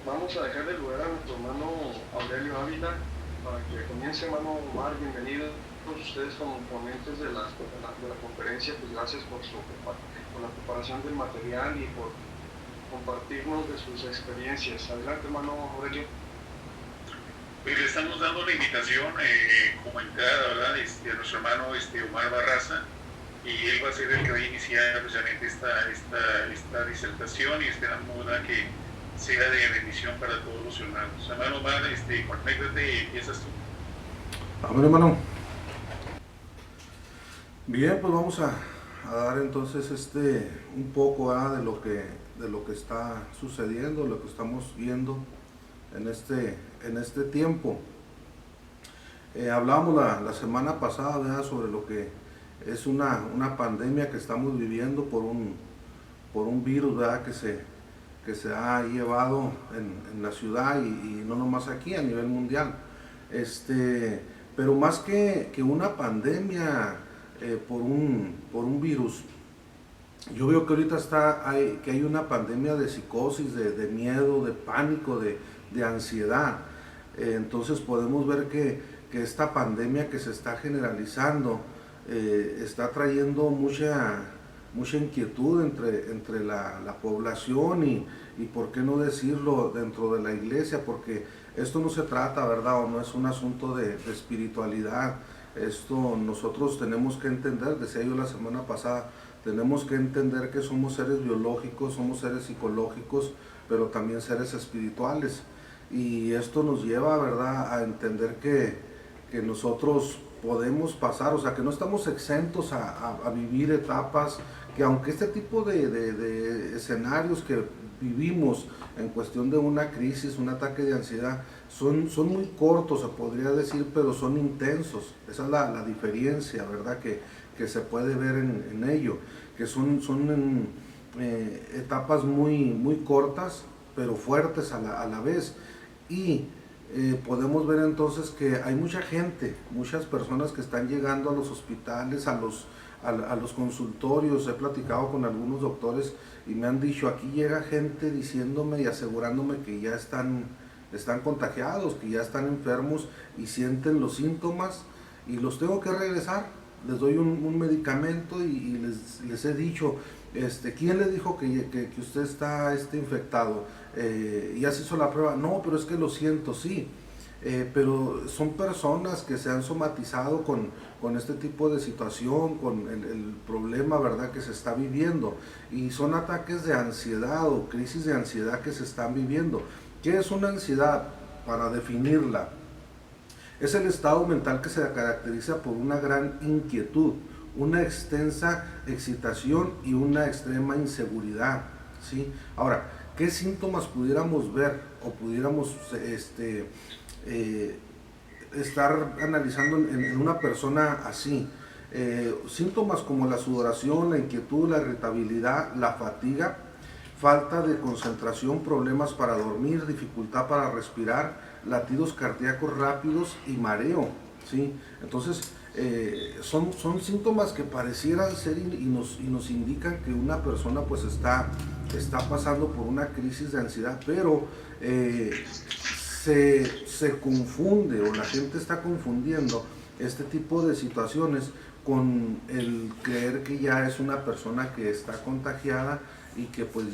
Vamos a dejarle lugar a nuestro hermano Aurelio Ávila para que comience, hermano Omar. Bienvenidos ustedes como ponentes de la conferencia. Pues gracias por la preparación del material y por compartirnos de sus experiencias. Adelante, hermano Aurelio. Pues le estamos dando la invitación como entrada, ¿verdad? A nuestro hermano Omar Barraza, y él va a ser el que va a iniciar precisamente esta disertación, y esperamos, ¿verdad?, que sea de bendición para todos los hermanos. Hermano Omar, conéctate y empiezas tú. Amén, hermano. Bien, pues vamos a dar entonces un poco de lo que está sucediendo, lo que estamos viendo en este tiempo. Hablábamos la semana pasada, ¿verdad?, sobre lo que es una pandemia que estamos viviendo por un virus, ¿verdad?, que se ha llevado en la ciudad y no nomás aquí, a nivel mundial. Pero más que una pandemia por un virus, yo veo que ahorita que hay una pandemia de psicosis, de miedo, de pánico, de ansiedad. Entonces podemos ver que esta pandemia que se está generalizando está trayendo mucha inquietud entre la población y por qué no decirlo dentro de la iglesia, porque esto no se trata, ¿verdad? O no es un asunto de espiritualidad. Esto nosotros tenemos que entender, decía yo la semana pasada, tenemos que entender que somos seres biológicos, somos seres psicológicos, pero también seres espirituales. Y esto nos lleva, ¿verdad?, a entender que nosotros podemos pasar, o sea, que no estamos exentos a vivir etapas, que aunque este tipo de escenarios que vivimos en cuestión de una crisis, un ataque de ansiedad, son muy cortos, se podría decir, pero son intensos. Esa es la diferencia, ¿verdad?, que se puede ver en ello, que son etapas muy cortas, pero fuertes a la vez. Y podemos ver entonces que hay mucha gente, muchas personas que están llegando a los hospitales, a los consultorios. He platicado con algunos doctores y me han dicho, aquí llega gente diciéndome y asegurándome que ya están contagiados, que ya están enfermos y sienten los síntomas y los tengo que regresar. Les doy un medicamento y les he dicho, ¿quién le dijo que usted está infectado? ¿Ya se hizo la prueba? No, pero es que lo siento, sí. Pero son personas que se han somatizado con este tipo de situación, con el problema, ¿verdad?, que se está viviendo. Y son ataques de ansiedad o crisis de ansiedad que se están viviendo. ¿Qué es una ansiedad? Para definirla, es el estado mental que se caracteriza por una gran inquietud, una extensa excitación y una extrema inseguridad, ¿sí? Ahora, ¿qué síntomas pudiéramos ver o pudiéramos estar analizando en una persona así? Síntomas como la sudoración, la inquietud, la irritabilidad, la fatiga, falta de concentración, problemas para dormir, dificultad para respirar, latidos cardíacos rápidos y mareo, ¿sí? Entonces, son síntomas que parecieran ser y nos indican que una persona pues está pasando por una crisis de ansiedad, pero se confunde, o la gente está confundiendo este tipo de situaciones con el creer que ya es una persona que está contagiada y que pues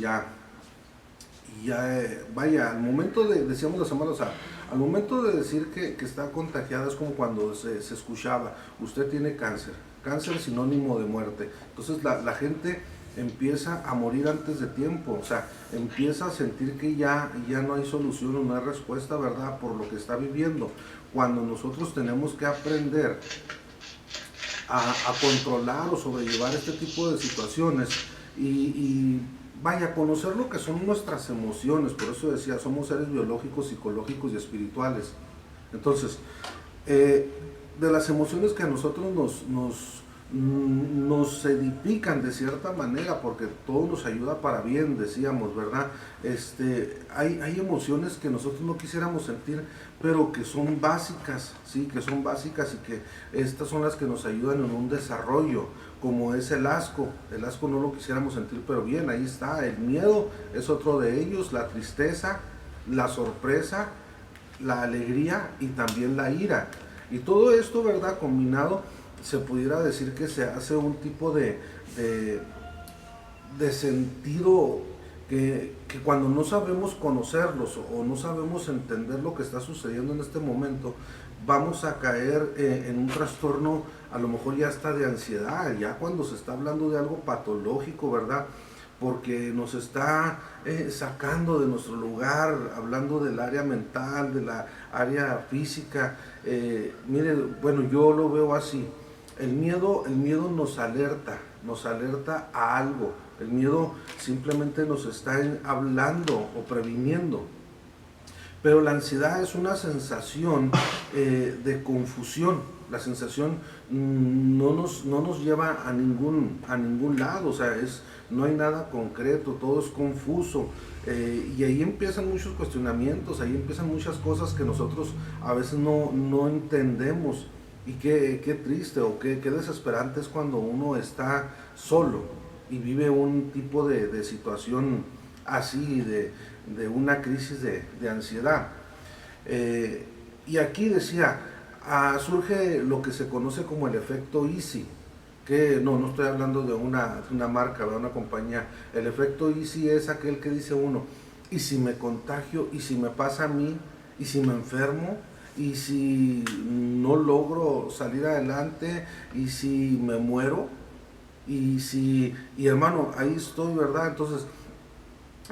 vaya, al momento decíamos la semana, o sea, al momento de decir que está contagiada es como cuando se escuchaba, usted tiene cáncer, cáncer es sinónimo de muerte. Entonces la gente empieza a morir antes de tiempo, o sea, empieza a sentir que ya no hay solución o no hay respuesta, ¿verdad?, por lo que está viviendo, cuando nosotros tenemos que aprender a controlar o sobrellevar este tipo de situaciones y vaya, conocer lo que son nuestras emociones. Por eso decía, somos seres biológicos, psicológicos y espirituales. Entonces, de las emociones que a nosotros nos edifican de cierta manera, porque todo nos ayuda para bien, decíamos, ¿verdad? Hay emociones que nosotros no quisiéramos sentir, pero que son básicas, ¿sí? Que son básicas y que estas son las que nos ayudan en un desarrollo, como es el asco. El asco no lo quisiéramos sentir, pero bien, ahí está. El miedo es otro de ellos, la tristeza, la sorpresa, la alegría y también la ira. Y todo esto, ¿verdad? Combinado, se pudiera decir que se hace un tipo de sentido que cuando no sabemos conocerlos o no sabemos entender lo que está sucediendo en este momento, vamos a caer en un trastorno, a lo mejor ya está de ansiedad, ya cuando se está hablando de algo patológico, ¿verdad? Porque nos está sacando de nuestro lugar, hablando del área mental, de la área física. Mire, bueno, yo lo veo así. El miedo nos alerta a algo. El miedo simplemente nos está hablando o previniendo. Pero la ansiedad es una sensación de confusión. La sensación no nos lleva a ningún lado, o sea, no hay nada concreto, todo es confuso. Y ahí empiezan muchos cuestionamientos, ahí empiezan muchas cosas que nosotros a veces no entendemos. Y qué triste o qué desesperante es cuando uno está solo y vive un tipo de situación así, de una crisis de ansiedad. Y aquí decía, surge lo que se conoce como el efecto Easy, que no estoy hablando de una marca, de una compañía. El efecto Easy es aquel que dice uno, ¿y si me contagio? ¿Y si me pasa a mí? ¿Y si me enfermo? ¿Y si no logro salir adelante? ¿Y si me muero? Y hermano, ahí estoy, ¿verdad? Entonces,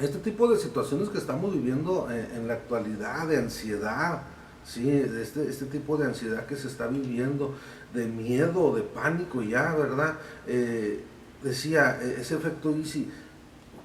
este tipo de situaciones que estamos viviendo en la actualidad, de ansiedad, ¿sí? Este tipo de ansiedad que se está viviendo, de miedo, de pánico ya, ¿verdad? Decía, ese efecto Easy,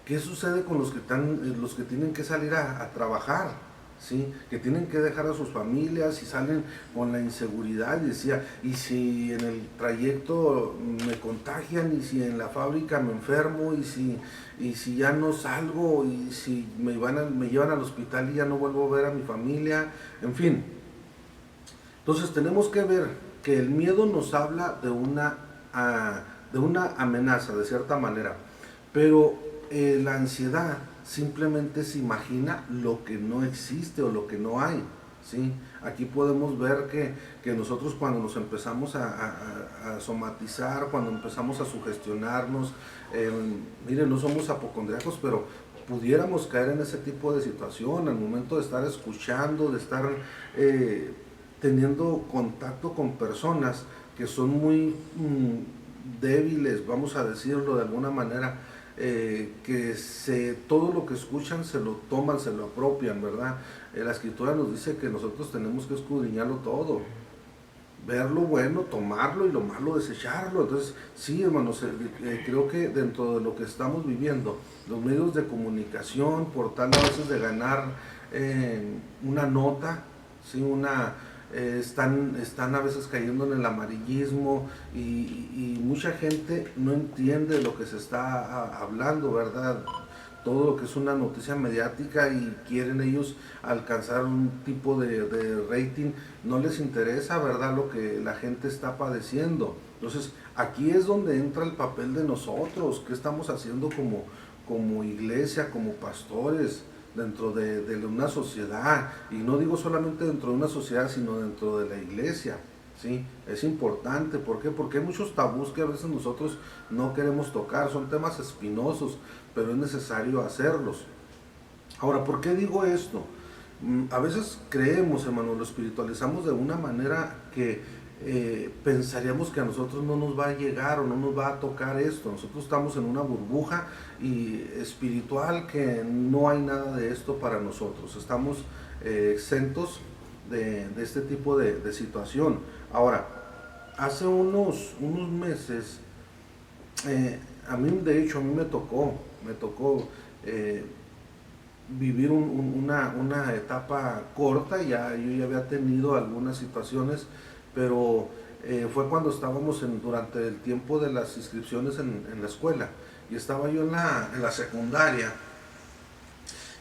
¿qué sucede con los que tienen que salir a trabajar? ¿Sí? Que tienen que dejar a sus familias y salen con la inseguridad. Y decía, y si en el trayecto me contagian, y si en la fábrica me enfermo, y si ya no salgo, y si me llevan al hospital y ya no vuelvo a ver a mi familia, en fin. Entonces tenemos que ver que el miedo nos habla de una amenaza, de cierta manera, pero la ansiedad simplemente se imagina lo que no existe o lo que no hay, ¿sí? Aquí podemos ver que nosotros cuando nos empezamos a somatizar, cuando empezamos a sugestionarnos, miren, no somos apocondriacos, pero pudiéramos caer en ese tipo de situación al momento de estar escuchando, de estar teniendo contacto con personas que son muy débiles, vamos a decirlo de alguna manera, todo lo que escuchan se lo toman, se lo apropian, ¿verdad? La escritura nos dice que nosotros tenemos que escudriñarlo todo, ver lo bueno, tomarlo, y lo malo, desecharlo. Entonces, sí, hermanos, creo que dentro de lo que estamos viviendo, los medios de comunicación, por tal a veces de ganar una nota, ¿sí? Están a veces cayendo en el amarillismo, y mucha gente no entiende lo que se está hablando, ¿verdad? Todo lo que es una noticia mediática, y quieren ellos alcanzar un tipo de rating, no les interesa, ¿verdad?, lo que la gente está padeciendo. Entonces, aquí es donde entra el papel de nosotros, qué estamos haciendo como iglesia, como pastores, dentro de una sociedad, y no digo solamente dentro de una sociedad, sino dentro de la iglesia, ¿sí? Es importante. ¿Por qué? Porque hay muchos tabús que a veces nosotros no queremos tocar, son temas espinosos, pero es necesario hacerlos. Ahora, ¿por qué digo esto? A veces creemos, hermano, lo espiritualizamos de una manera que pensaríamos que a nosotros no nos va a llegar o no nos va a tocar esto. Nosotros estamos en una burbuja y espiritual, que no hay nada de esto para nosotros. Estamos exentos de este tipo de situación. Ahora, hace unos meses, a mí me tocó vivir una etapa corta. Yo ya había tenido algunas situaciones, pero fue cuando estábamos durante el tiempo de las inscripciones en la escuela, y estaba yo en la secundaria,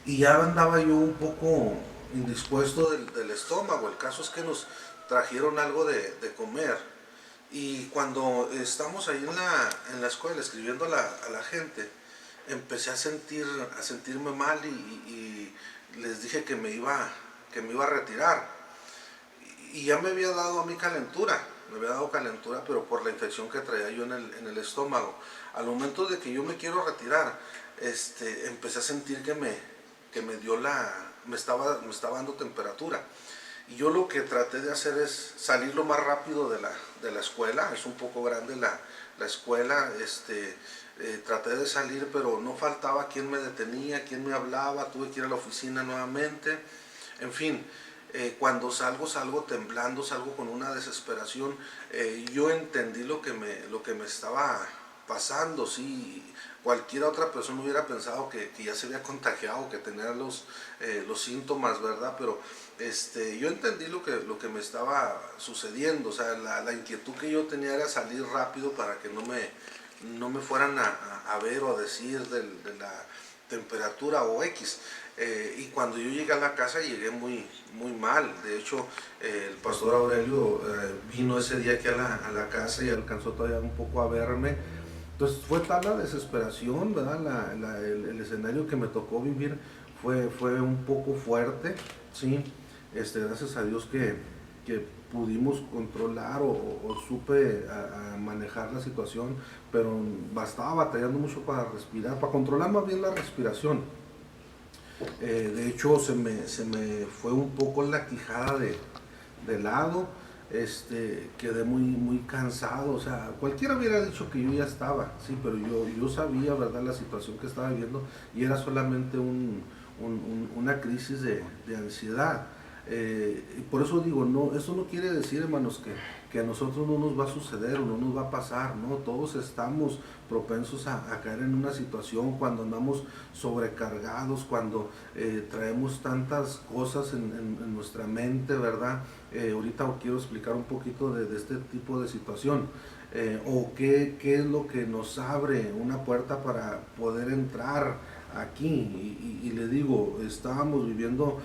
y ya andaba yo un poco indispuesto del estómago. El caso es que nos trajeron algo de comer, y cuando estamos ahí en la escuela escribiendo a la gente, empecé a sentirme mal, y les dije que me iba a retirar. Y ya me había dado a mí calentura, pero por la infección que traía yo en el estómago. Al momento de que yo me quiero retirar, empecé a sentir que me estaba dando temperatura. Y yo lo que traté de hacer es salir lo más rápido de la escuela. Es un poco grande la escuela. Traté de salir, pero no faltaba quien me detenía, quien me hablaba. Tuve que ir a la oficina nuevamente. En fin, cuando salgo temblando, salgo con una desesperación. Yo entendí lo que me estaba pasando. Sí, cualquier otra persona hubiera pensado que ya se había contagiado, que tenía los síntomas, ¿verdad? Pero yo entendí lo que me estaba sucediendo. O sea, la inquietud que yo tenía era salir rápido para que no me fueran a ver o a decir de la temperatura o X. Y cuando yo llegué a la casa llegué muy mal. De hecho, el pastor Aurelio vino ese día aquí a la casa y alcanzó todavía un poco a verme. Entonces fue tal la desesperación, ¿verdad? El escenario que me tocó vivir fue un poco fuerte, ¿sí? Gracias a Dios que pudimos controlar o supe a manejar la situación, pero estaba batallando mucho para respirar, para controlar más bien la respiración. De hecho se me fue un poco la quijada de lado. Quedé muy cansado. O sea, cualquiera hubiera dicho que yo ya estaba, sí, pero yo sabía, ¿verdad?, la situación que estaba viviendo, y era solamente una crisis de ansiedad. Y por eso digo, no, eso no quiere decir, hermanos, que a nosotros no nos va a suceder o no nos va a pasar, ¿no? Todos estamos propensos a caer en una situación cuando andamos sobrecargados, cuando traemos tantas cosas en nuestra mente, ¿verdad? Ahorita quiero explicar un poquito de este tipo de situación, o qué es lo que nos abre una puerta para poder entrar aquí. Y le digo, estábamos viviendo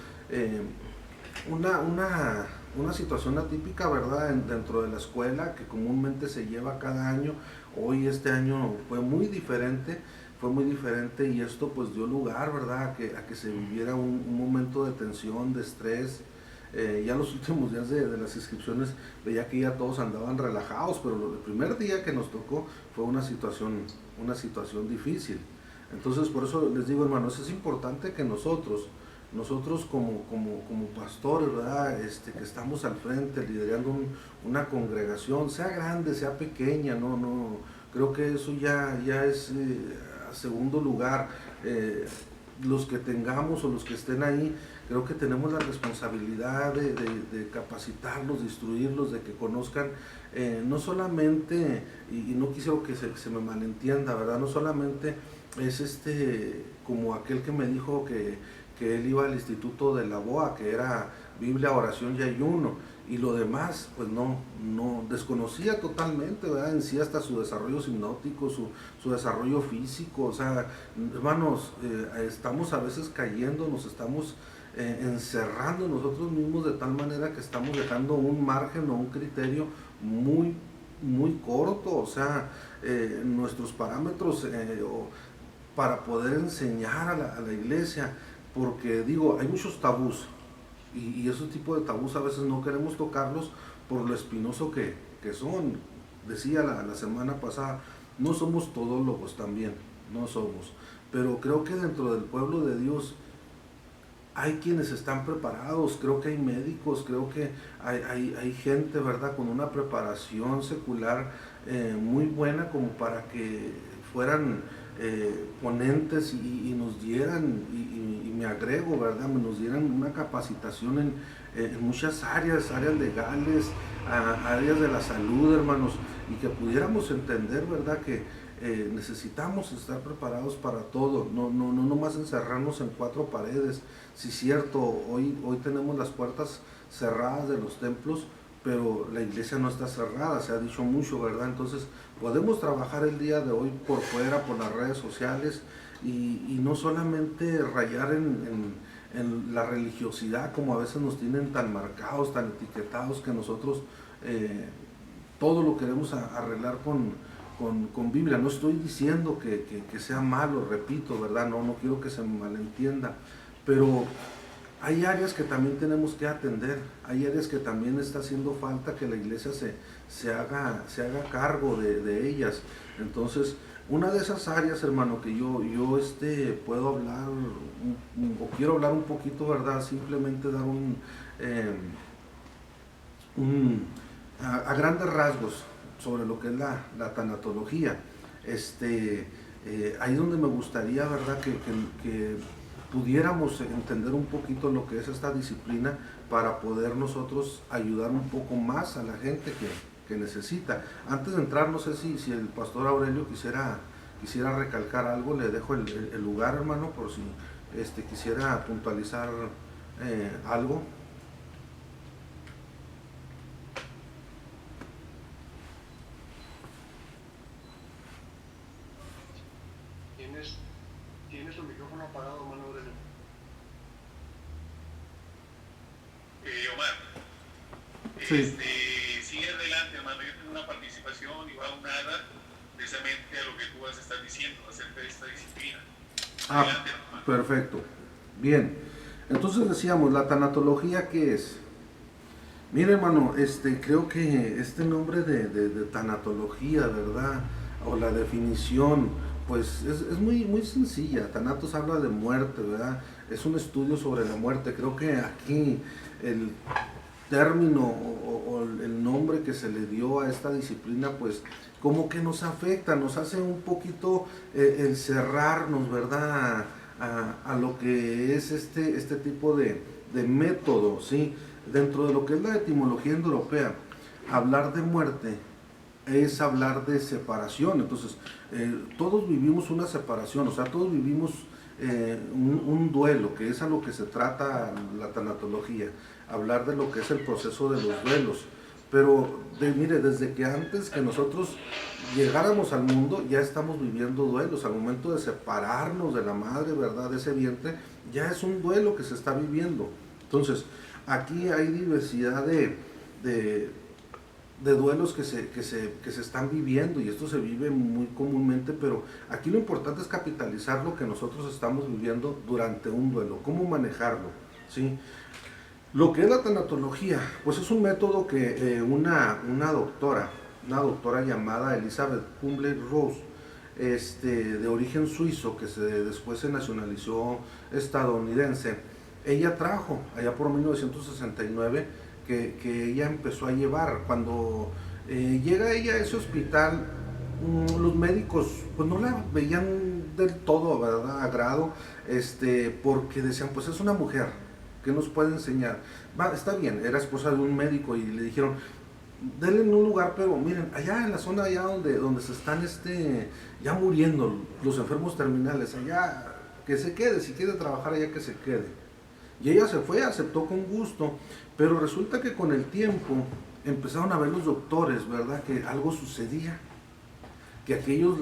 una situación atípica, ¿verdad?, dentro de la escuela, que comúnmente se lleva cada año. Hoy este año fue muy diferente, y esto pues dio lugar, ¿verdad?, a que se viviera un momento de tensión, de estrés. Ya los últimos días de las inscripciones veía que ya todos andaban relajados, pero el primer día que nos tocó fue una situación difícil. Entonces, por eso les digo, hermanos, es importante que nosotros como pastores, ¿verdad?, que estamos al frente liderando una congregación, sea grande, sea pequeña, no creo que eso ya es a segundo lugar. Los que tengamos o los que estén ahí, creo que tenemos la responsabilidad de capacitarlos, de instruirlos, de que conozcan, no solamente, y no quisiera que se me malentienda, ¿verdad?, no solamente es como aquel que me dijo que él iba al instituto de la BOA, que era Biblia, oración y ayuno, y lo demás pues no desconocía totalmente, ¿verdad?, en sí, hasta su desarrollo hipnótico, su desarrollo físico. O sea, hermanos, estamos a veces cayendo, nos estamos encerrando nosotros mismos de tal manera que estamos dejando un margen o un criterio muy corto. O sea, nuestros parámetros para poder enseñar a la iglesia, porque digo, hay muchos tabús, y esos tipos de tabús a veces no queremos tocarlos por lo espinoso que son. Decía la semana pasada, no somos todólogos también, no somos, pero creo que dentro del pueblo de Dios hay quienes están preparados. Creo que hay médicos, creo que hay gente, ¿verdad?, con una preparación secular muy buena, como para que fueran ponentes y nos dieran, y me agrego, ¿verdad?, nos dieran una capacitación en muchas áreas legales, áreas de la salud, hermanos, y que pudiéramos entender, ¿verdad?, que necesitamos estar preparados para todo, no nomás encerrarnos en cuatro paredes. Sí, cierto, hoy tenemos las puertas cerradas de los templos, pero la iglesia no está cerrada, se ha dicho mucho, ¿verdad? Entonces podemos trabajar el día de hoy por fuera, por las redes sociales, y no solamente rayar en la religiosidad, como a veces nos tienen tan marcados, tan etiquetados, que nosotros todo lo queremos arreglar con Biblia. No estoy diciendo que sea malo, repito, ¿verdad? No quiero que se me malentienda, pero hay áreas que también tenemos que atender, hay áreas que también está haciendo falta que la iglesia se haga cargo de ellas. Entonces, una de esas áreas, hermano, que yo puedo hablar, o quiero hablar un poquito, ¿verdad? Simplemente dar a grandes rasgos sobre lo que es la tanatología. Ahí donde me gustaría, ¿verdad?, que pudiéramos entender un poquito lo que es esta disciplina para poder nosotros ayudar un poco más a la gente que necesita. Antes de entrar, no sé si el pastor Aurelio quisiera recalcar algo, le dejo el lugar, hermano, por si quisiera puntualizar algo. Tienes tu micrófono apagado, hermano Aurelio. Omar, Sí. sigue adelante, hermano. Yo tengo una participación y va unada precisamente a lo que tú vas a estar diciendo acerca de esta disciplina. Adelante, hermano. Perfecto. Bien. Entonces decíamos, la tanatología, ¿qué es? Mira, hermano, creo que este nombre de tanatología, ¿verdad? O la definición, pues es muy sencilla. Thanatos habla de muerte, ¿verdad? Es un estudio sobre la muerte. Creo que aquí el término o el nombre que se le dio a esta disciplina, pues como que nos afecta, nos hace un poquito encerrarnos, ¿verdad? A lo que es este tipo de método, ¿sí? Dentro de lo que es la etimología indoeuropea, hablar de muerte es hablar de separación. Entonces, todos vivimos una separación, o sea, todos vivimos un duelo, que es a lo que se trata la tanatología, hablar de lo que es el proceso de los duelos. Pero, mire, desde que antes que nosotros llegáramos al mundo, ya estamos viviendo duelos. Al momento de separarnos de la madre, ¿verdad?, de ese vientre, ya es un duelo que se está viviendo. Entonces, aquí hay diversidad de duelos que se están viviendo, y esto se vive muy comúnmente, pero aquí lo importante es capitalizar lo que nosotros estamos viviendo durante un duelo, cómo manejarlo, ¿sí? Lo que es la tanatología, pues es un método que una doctora llamada Elizabeth Kubler-Ross, de origen suizo, que después se nacionalizó estadounidense, ella trajo allá por 1969, que ella empezó a llevar. Cuando llega ella a ese hospital, los médicos pues no la veían del todo, ¿verdad?, a grado, porque decían, pues es una mujer, ¿qué nos puede enseñar? Está bien, era esposa de un médico, y le dijeron, denle en un lugar, pero miren, allá en la zona allá donde se están ya muriendo los enfermos terminales, allá que se quede, si quiere trabajar allá que se quede. Y ella se fue, aceptó con gusto, pero resulta que con el tiempo empezaron a ver los doctores, ¿verdad?, que algo sucedía, que aquellos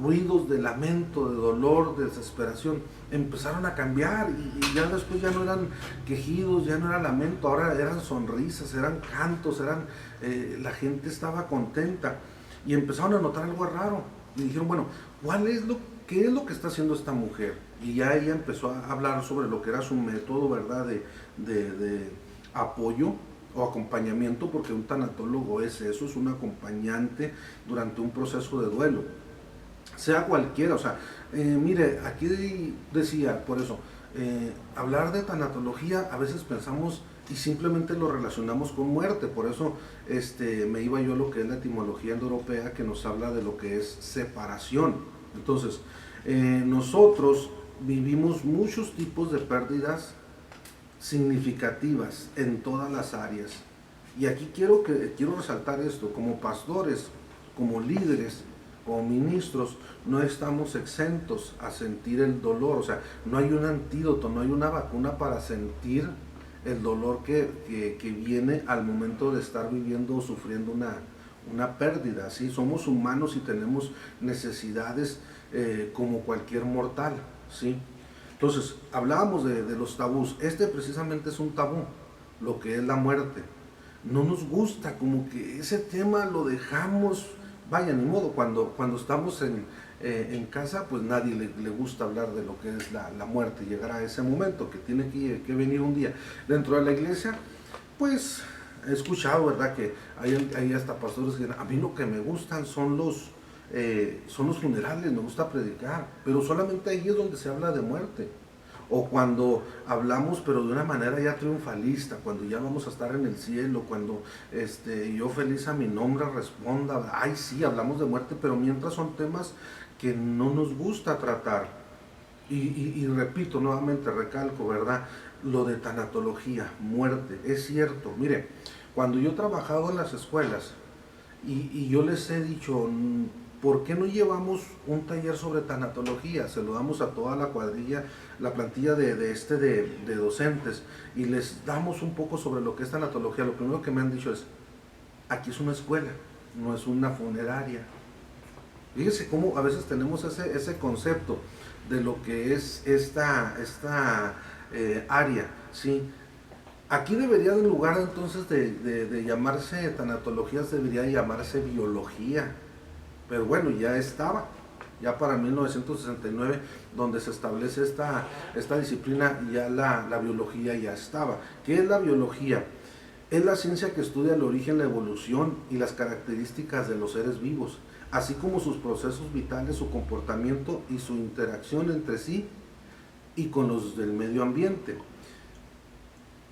ruidos de lamento, de dolor, de desesperación, empezaron a cambiar, y ya después ya no eran quejidos, ya no era lamento, ahora eran sonrisas, eran cantos, la gente estaba contenta, y empezaron a notar algo raro, y dijeron, bueno, ¿qué es lo que está haciendo esta mujer? Y ya ella empezó a hablar sobre lo que era su método, ¿verdad?, de apoyo o acompañamiento, porque un tanatólogo es eso, es un acompañante durante un proceso de duelo, sea cualquiera. O sea, mire, aquí decía, por eso, hablar de tanatología, a veces pensamos y simplemente lo relacionamos con muerte. Por eso me iba yo a lo que es la etimología indoeuropea, que nos habla de lo que es separación. Entonces, nosotros vivimos muchos tipos de pérdidas significativas en todas las áreas. Y aquí quiero resaltar esto: como pastores, como líderes, como ministros, no estamos exentos a sentir el dolor. O sea, no hay un antídoto, no hay una vacuna para sentir el dolor que viene al momento de estar viviendo o sufriendo una pérdida, ¿sí? Somos humanos y tenemos necesidades como cualquier mortal, ¿sí? Entonces, hablábamos de los tabús. Precisamente es un tabú, lo que es la muerte. No nos gusta, como que ese tema lo dejamos vaya, ni modo, cuando estamos en casa, pues nadie le gusta hablar de lo que es la muerte, llegar a ese momento que tiene que venir un día. Dentro de la iglesia, pues he escuchado, ¿verdad?, que hay hasta pastores que dicen, a mí lo que me gustan son los funerales, me gusta predicar, pero solamente ahí es donde se habla de muerte. O cuando hablamos, pero de una manera ya triunfalista, cuando ya vamos a estar en el cielo, cuando yo feliz a mi nombre responda, ay sí, hablamos de muerte, pero mientras son temas que no nos gusta tratar. Y repito nuevamente, recalco, ¿verdad?, lo de tanatología, muerte, es cierto. Mire, cuando yo he trabajado en las escuelas y yo les he dicho, ¿por qué no llevamos un taller sobre tanatología? Se lo damos a toda la cuadrilla, la plantilla de docentes, y les damos un poco sobre lo que es tanatología. Lo primero que me han dicho es, aquí es una escuela, no es una funeraria. Fíjense cómo a veces tenemos ese concepto de lo que es esta área, ¿sí? Aquí debería, en lugar entonces de llamarse tanatologías, debería llamarse biología. Pero bueno, ya estaba, ya para 1969, donde se establece esta disciplina, ya la biología ya estaba. ¿Qué es la biología? Es la ciencia que estudia el origen, la evolución y las características de los seres vivos, así como sus procesos vitales, su comportamiento y su interacción entre sí y con los del medio ambiente.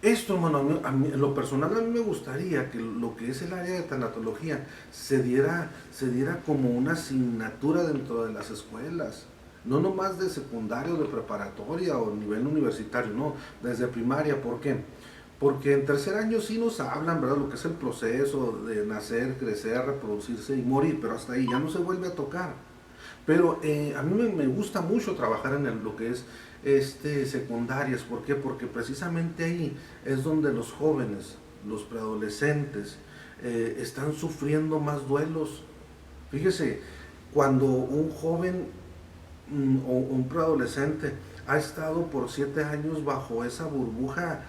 Esto, hermano, en lo personal a mí me gustaría que lo que es el área de tanatología se diera como una asignatura dentro de las escuelas, no nomás de secundaria o de preparatoria o nivel universitario, no, desde primaria. ¿Por qué? Porque en tercer año sí nos hablan, ¿verdad?, lo que es el proceso de nacer, crecer, reproducirse y morir, pero hasta ahí ya no se vuelve a tocar. Pero a mí me gusta mucho trabajar en lo que es secundarias. ¿Por qué? Porque precisamente ahí es donde los jóvenes, los preadolescentes, están sufriendo más duelos. Fíjese, cuando un joven o un preadolescente ha estado por 7 años bajo esa burbuja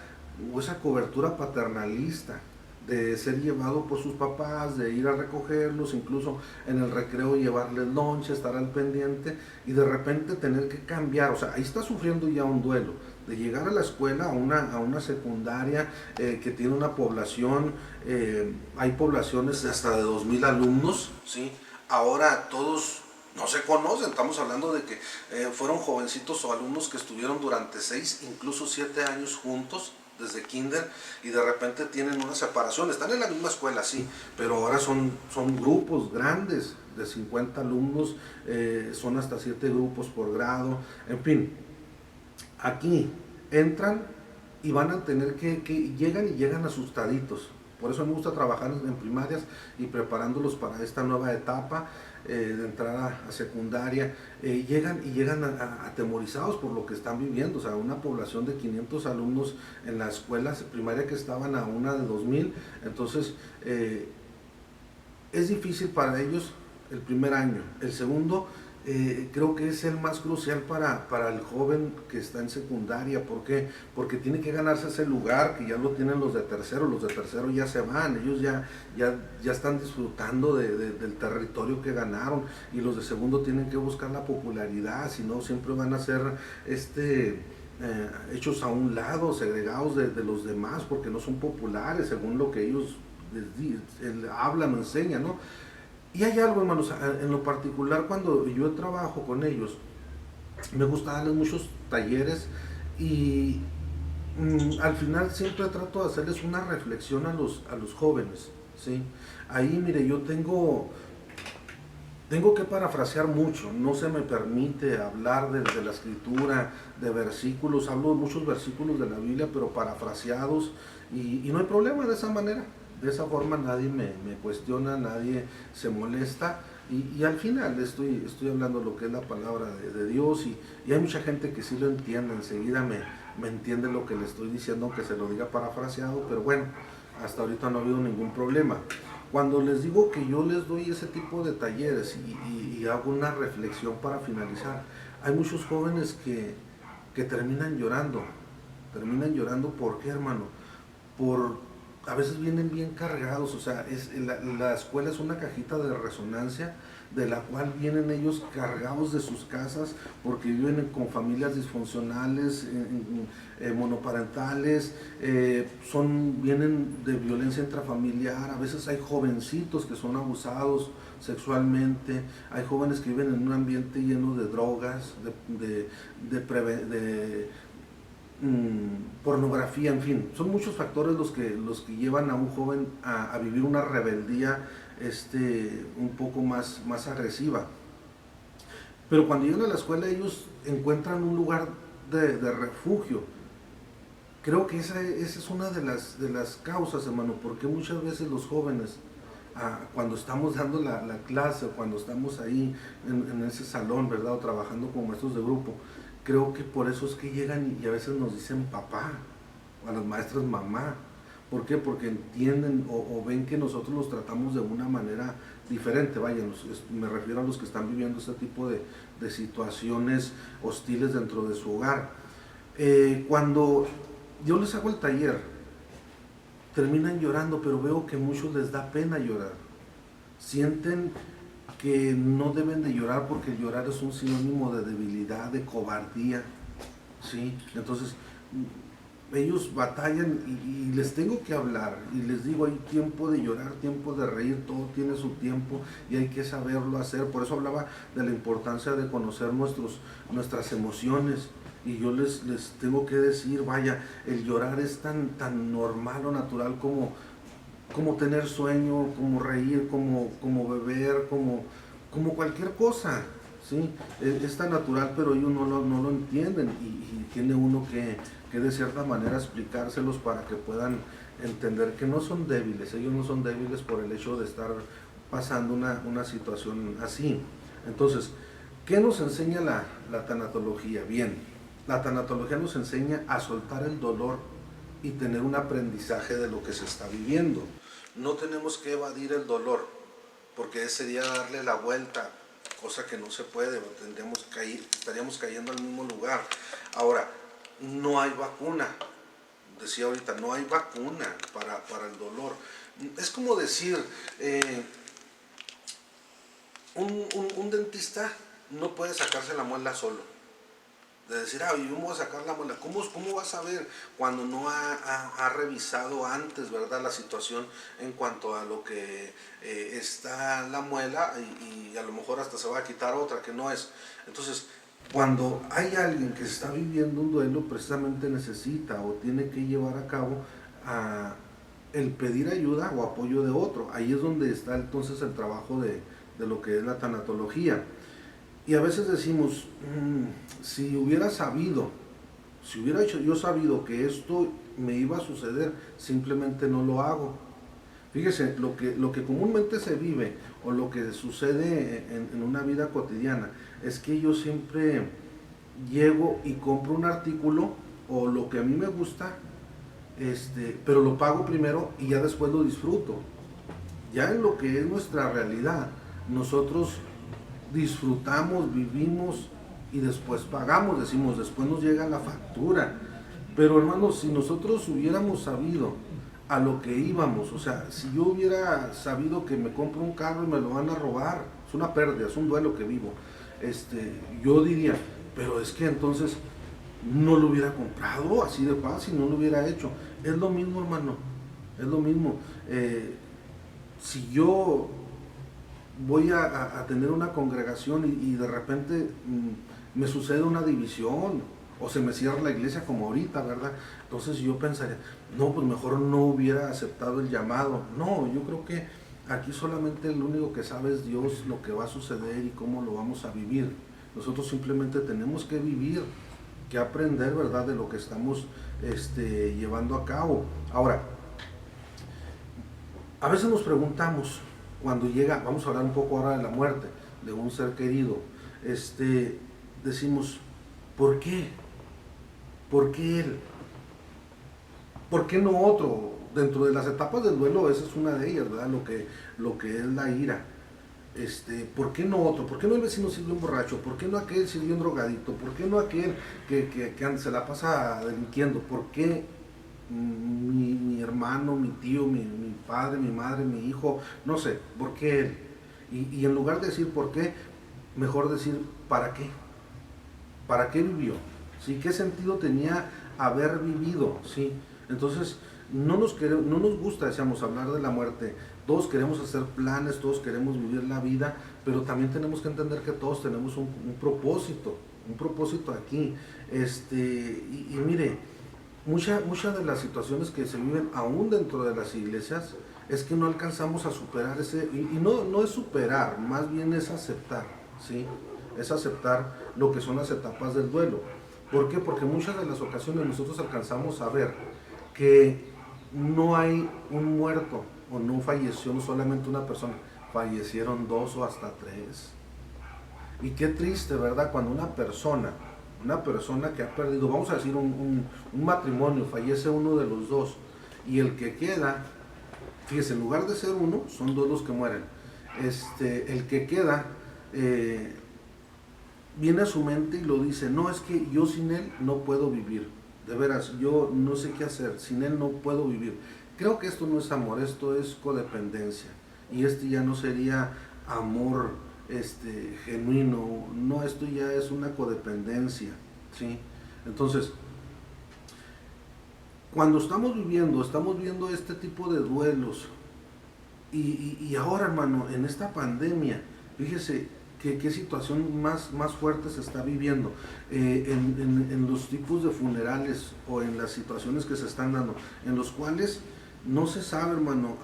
o esa cobertura paternalista, de ser llevado por sus papás, de ir a recogerlos, incluso en el recreo llevarles lonche, estar al pendiente, y de repente tener que cambiar, o sea, ahí está sufriendo ya un duelo, de llegar a la escuela, a una secundaria que tiene una población, hay poblaciones hasta de 2,000 alumnos, ¿sí? Ahora todos no se conocen, estamos hablando de que fueron jovencitos o alumnos que estuvieron durante 6, incluso 7 años juntos, desde kinder, y de repente tienen una separación. Están en la misma escuela, sí, pero ahora son grupos grandes de 50 alumnos, son hasta 7 grupos por grado, en fin. Aquí entran y van a tener que llegan asustaditos. Por eso me gusta trabajar en primarias y preparándolos para esta nueva etapa de entrada a secundaria. Llegan atemorizados por lo que están viviendo. O sea, una población de 500 alumnos en la escuela primaria que estaban a una de 2,000. Entonces, es difícil para ellos el primer año. El segundo, creo que es el más crucial para el joven que está en secundaria. ¿Por qué? Porque tiene que ganarse ese lugar que ya lo tienen los de tercero. Los de tercero ya se van, ellos ya están disfrutando del territorio que ganaron, y los de segundo tienen que buscar la popularidad, si no siempre van a ser hechos a un lado, segregados de los demás, porque no son populares según lo que ellos hablan o enseñan, ¿no? Y hay algo, hermanos, en lo particular, cuando yo trabajo con ellos, me gusta darles muchos talleres, y al final siempre trato de hacerles una reflexión a los jóvenes, ¿sí? Ahí, mire, yo tengo que parafrasear mucho, no se me permite hablar de la escritura, de versículos, hablo de muchos versículos de la Biblia, pero parafraseados, y no hay problema de esa manera. De esa forma nadie me cuestiona, nadie se molesta, y al final estoy hablando lo que es la palabra de Dios, y hay mucha gente que sí lo entiende, enseguida me entiende lo que le estoy diciendo, aunque se lo diga parafraseado, pero bueno, hasta ahorita no ha habido ningún problema. Cuando les digo que yo les doy ese tipo de talleres y hago una reflexión para finalizar, hay muchos jóvenes que terminan llorando. ¿Por qué, hermano? a veces vienen bien cargados, o sea, la escuela es una cajita de resonancia de la cual vienen ellos cargados de sus casas porque viven con familias disfuncionales, monoparentales, vienen de violencia intrafamiliar, a veces hay jovencitos que son abusados sexualmente, hay jóvenes que viven en un ambiente lleno de drogas, de pornografía, en fin, son muchos factores los que llevan a un joven a vivir una rebeldía un poco más agresiva. Pero cuando llegan a la escuela ellos encuentran un lugar de refugio. Creo que esa es una de las causas, hermano, porque muchas veces los jóvenes, cuando estamos dando la clase, cuando estamos ahí en ese salón, ¿verdad?, o trabajando como maestros de grupo, creo que por eso es que llegan y a veces nos dicen papá, o a las maestras mamá. ¿Por qué? Porque entienden o ven que nosotros los tratamos de una manera diferente. Vaya, me refiero a los que están viviendo este tipo de situaciones hostiles dentro de su hogar. Cuando yo les hago el taller, terminan llorando, pero veo que a muchos les da pena llorar. Sienten que no deben de llorar porque llorar es un sinónimo de debilidad, de cobardía, ¿sí? Entonces, ellos batallan y les tengo que hablar y les digo, hay tiempo de llorar, tiempo de reír, todo tiene su tiempo y hay que saberlo hacer. Por eso hablaba de la importancia de conocer nuestras emociones. Y yo les tengo que decir, vaya, el llorar es tan normal o natural como tener sueño, como reír, como beber, como cualquier cosa, ¿sí? Es tan natural, pero ellos no lo entienden y tiene uno que de cierta manera explicárselos para que puedan entender que no son débiles. Ellos no son débiles por el hecho de estar pasando una situación así. Entonces, ¿qué nos enseña la tanatología? Bien, la tanatología nos enseña a soltar el dolor y tener un aprendizaje de lo que se está viviendo. No tenemos que evadir el dolor, porque sería darle la vuelta, cosa que no se puede, estaríamos cayendo al mismo lugar. Ahora, no hay vacuna, decía ahorita, no hay vacuna para el dolor. Es como decir, un dentista no puede sacarse la muela solo. De decir, yo me voy a sacar la muela. ¿Cómo vas a ver cuando no ha revisado antes, verdad, la situación en cuanto a lo que está la muela y a lo mejor hasta se va a quitar otra que no es? Entonces, cuando hay alguien que está viviendo un duelo, precisamente necesita o tiene que llevar a cabo el pedir ayuda o apoyo de otro. Ahí es donde está entonces el trabajo de lo que es la tanatología. Y a veces decimos, si hubiera yo sabido que esto me iba a suceder, simplemente no lo hago. Fíjese, lo que comúnmente se vive o lo que sucede en una vida cotidiana es que yo siempre llego y compro un artículo o lo que a mí me gusta, pero lo pago primero y ya después lo disfruto. Ya en lo que es nuestra realidad, nosotros disfrutamos, vivimos y después pagamos, decimos, después nos llega la factura. Pero hermanos, si nosotros hubiéramos sabido a lo que íbamos, o sea, si yo hubiera sabido que me compro un carro y me lo van a robar, es una pérdida, es un duelo que vivo, yo diría, pero es que entonces no lo hubiera comprado así de fácil, no lo hubiera hecho. Es lo mismo, hermano, es lo mismo. Si yo voy a tener una congregación y de repente me sucede una división o se me cierra la iglesia como ahorita, ¿verdad? Entonces yo pensaría, no, pues mejor no hubiera aceptado el llamado. No, yo creo que aquí solamente el único que sabe es Dios lo que va a suceder y cómo lo vamos a vivir. Nosotros simplemente tenemos que vivir, que aprender, ¿verdad?, de lo que estamos llevando a cabo. Ahora, a veces nos preguntamos, cuando llega, vamos a hablar un poco ahora de la muerte de un ser querido, decimos, ¿por qué? ¿Por qué él? ¿Por qué no otro? Dentro de las etapas del duelo, esa es una de ellas, ¿verdad? Lo que es la ira. ¿Por qué no otro? ¿Por qué no el vecino sirve un borracho? ¿Por qué no aquel sirve un drogadito? ¿Por qué no aquel que se la pasa delinquiendo? ¿Por qué mi hermano, mi tío, mi padre, mi madre, mi hijo, no sé, ¿por qué él? Y en lugar de decir por qué, mejor decir ¿para qué? ¿Para qué vivió? ¿Sí? ¿Qué sentido tenía haber vivido? ¿Sí? Entonces, no nos gusta, decíamos, hablar de la muerte. Todos queremos hacer planes, todos queremos vivir la vida, pero también tenemos que entender que todos tenemos un propósito aquí. Y mire, muchas de las situaciones que se viven aún dentro de las iglesias es que no alcanzamos a superar y no es superar, más bien es aceptar, ¿sí? Es aceptar lo que son las etapas del duelo. ¿Por qué? Porque muchas de las ocasiones nosotros alcanzamos a ver que no hay un muerto o no falleció solamente una persona, fallecieron 2 o hasta 3. Y qué triste, ¿verdad? Cuando una persona que ha perdido, vamos a decir un matrimonio, fallece uno de los dos y el que queda, fíjese, en lugar de ser uno, son 2 los que mueren. El que queda viene a su mente y lo dice, no, es que yo sin él no puedo vivir, de veras, yo no sé qué hacer, sin él no puedo vivir. Creo que esto no es amor, esto es codependencia, y ya no sería amor genuino, no, esto ya es una codependencia, ¿sí? Entonces, cuando estamos viendo este tipo de duelos, y ahora, hermano, en esta pandemia, fíjese qué situación más fuerte se está viviendo en los tipos de funerales o en las situaciones que se están dando, en los cuales no se sabe, hermano,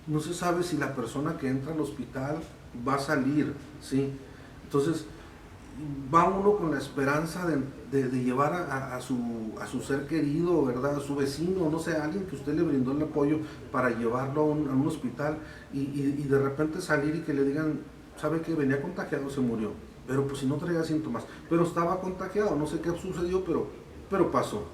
no se sabe si la persona que entra al hospital va a salir, ¿sí? Entonces, va uno con la esperanza de llevar a su ser querido, ¿verdad? A su vecino, no sé, a alguien que usted le brindó el apoyo para llevarlo a un hospital y de repente salir y que le digan, sabe que venía contagiado, se murió, pero pues si no traía síntomas, pero estaba contagiado, no sé qué sucedió, pero pasó.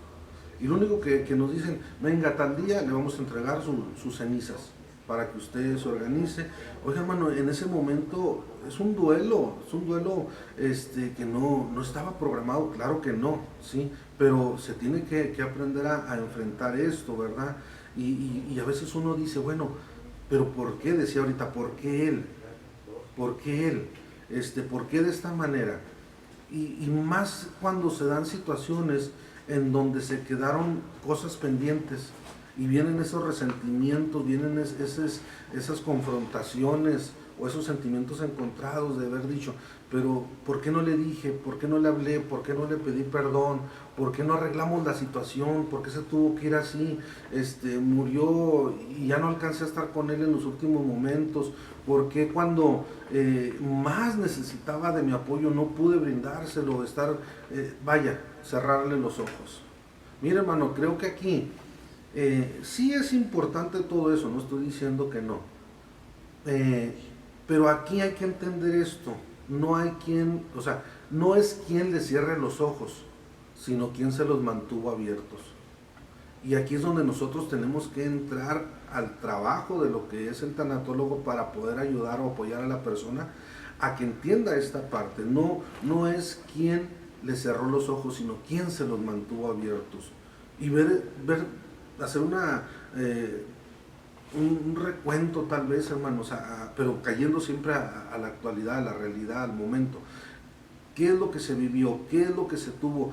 Y lo único que nos dicen, venga, tal día le vamos a entregar sus cenizas para que usted se organice. Oiga, hermano, en ese momento es un duelo que no estaba programado, claro que no, ¿sí? Pero se tiene que aprender a enfrentar esto, ¿verdad? Y a veces uno dice, bueno, pero ¿por qué? Decía ahorita, ¿por qué él? ¿Por qué él? ¿Por qué de esta manera? Y más cuando se dan situaciones en donde se quedaron cosas pendientes y vienen esos resentimientos, vienen esas confrontaciones o esos sentimientos encontrados de haber dicho, pero ¿por qué no le dije? ¿Por qué no le hablé? ¿Por qué no le pedí perdón? ¿Por qué no arreglamos la situación? ¿Por qué se tuvo que ir así? Murió y ya no alcancé a estar con él en los últimos momentos. ¿Por qué cuando más necesitaba de mi apoyo no pude brindárselo? Cerrarle los ojos. Mire, hermano, creo que aquí sí es importante todo eso, no estoy diciendo que no. Pero aquí hay que entender esto. No es quien le cierre los ojos, sino quien se los mantuvo abiertos. Y aquí es donde nosotros tenemos que entrar al trabajo de lo que es el tanatólogo para poder ayudar o apoyar a la persona a que entienda esta parte. No es quien le cerró los ojos, sino quien se los mantuvo abiertos. Y hacer un recuento tal vez, hermanos, pero cayendo siempre a la actualidad, a la realidad, al momento. ¿Qué es lo que se vivió? ¿Qué es lo que se tuvo?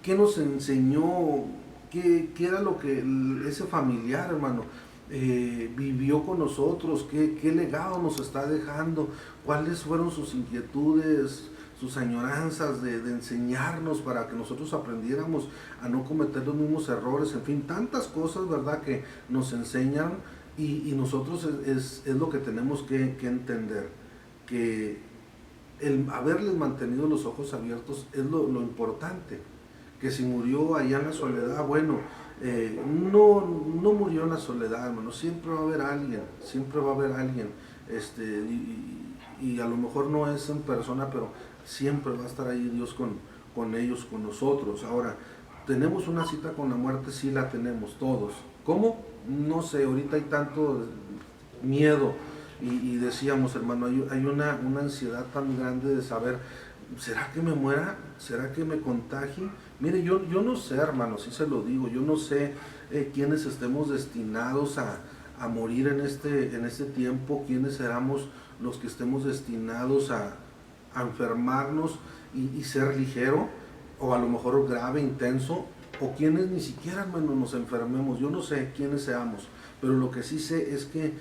¿Qué nos enseñó? ¿Qué era lo que ese familiar, hermano, vivió con nosotros? ¿Qué legado nos está dejando? ¿Cuáles fueron sus inquietudes, sus añoranzas de enseñarnos para que nosotros aprendiéramos a no cometer los mismos errores? En fin, tantas cosas, ¿verdad?, que nos enseñan y nosotros es lo que tenemos que entender, que el haberles mantenido los ojos abiertos es lo importante. Que si murió allá en la soledad, bueno, no murió en la soledad, hermano, siempre va a haber alguien, y a lo mejor no es en persona, pero siempre va a estar ahí Dios con ellos, con nosotros. Ahora, ¿tenemos una cita con la muerte? Sí, la tenemos todos. ¿Cómo? No sé, ahorita hay tanto miedo y decíamos, hermano, hay una ansiedad tan grande de saber ¿será que me muera? ¿Será que me contagie? Mire, yo no sé, hermano, sí se lo digo, yo no sé quiénes estemos destinados a morir en este tiempo, quiénes seramos los que estemos destinados a enfermarnos y ser ligero, o a lo mejor grave, intenso, o quienes ni siquiera, hermano, nos enfermemos. Yo no sé quiénes seamos, pero lo que sí sé es que